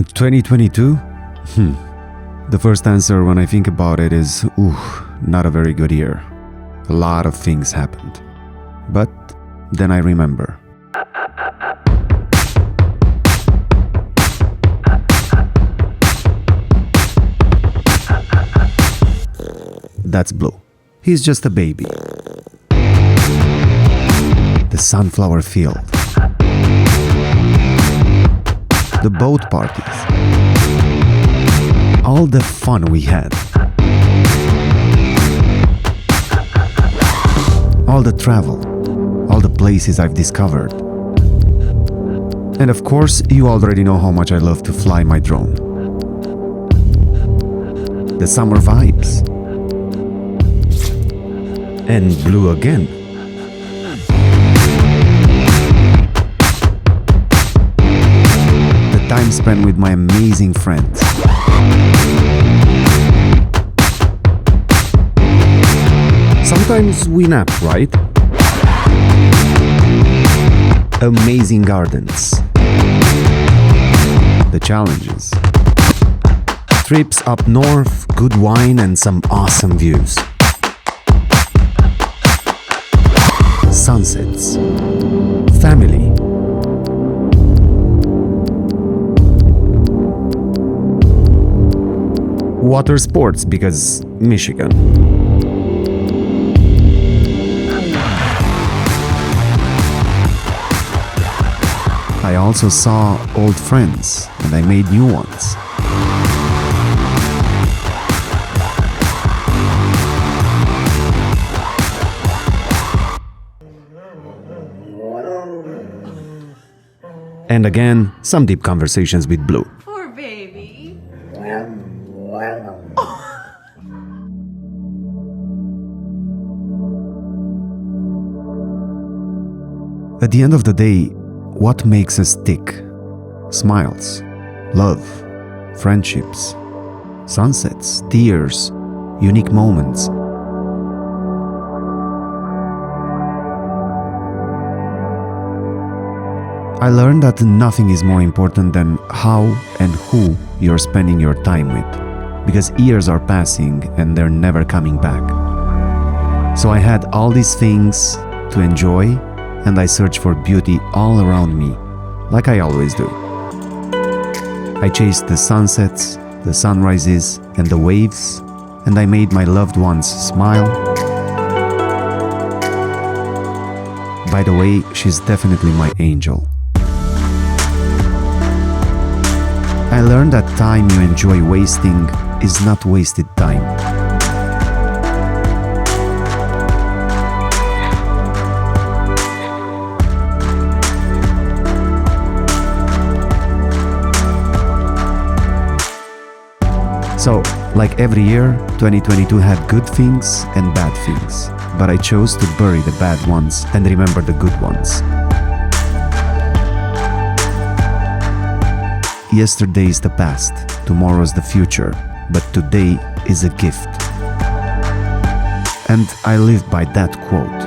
2022? The first answer when I think about it is, not a very good year. A lot of things happened. But then I remember. That's Blue. He's just a baby. The sunflower field. The boat parties. All the fun we had. All the travel. All the places I've discovered. And of course, you already know how much I love to fly my drone. The summer vibes. And Blue again. The time spent with my amazing friends. Sometimes we nap, right? Amazing gardens. The challenges. Trips up north, good wine and some awesome views. Sunsets. Family. Water sports because Michigan. I also saw old friends and I made new ones. And again, some deep conversations with Blue. Poor baby. At the end of the day, what makes us tick? Smiles, love, friendships, sunsets, tears, unique moments. I learned that nothing is more important than how and who you're spending your time with, because years are passing and they're never coming back. So I had all these things to enjoy, and I searched for beauty all around me, like I always do. I chased the sunsets, the sunrises, and the waves, and I made my loved ones smile. By the way, she's definitely my angel. I learned that time you enjoy wasting is not wasted time. So, like every year, 2022 had good things and bad things, but I chose to bury the bad ones and remember the good ones. Yesterday is the past, tomorrow is the future, but today is a gift. And I live by that quote.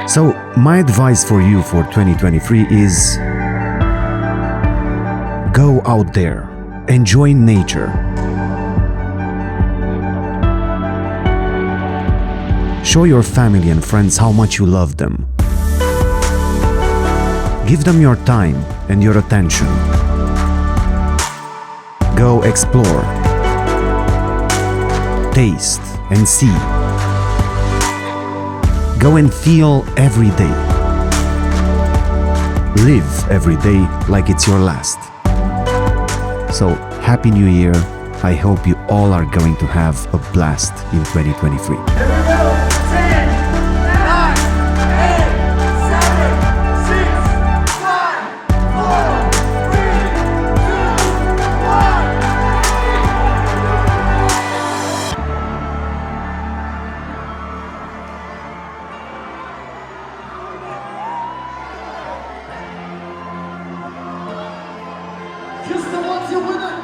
So, my advice for you for 2023 is go out there, enjoy nature. Show your family and friends how much you love them. Give them your time and your attention. Go explore, taste and see. Go and feel every day. Live every day like it's your last. So, Happy New Year. I hope you all are going to have a blast in 2023. Just the ones you win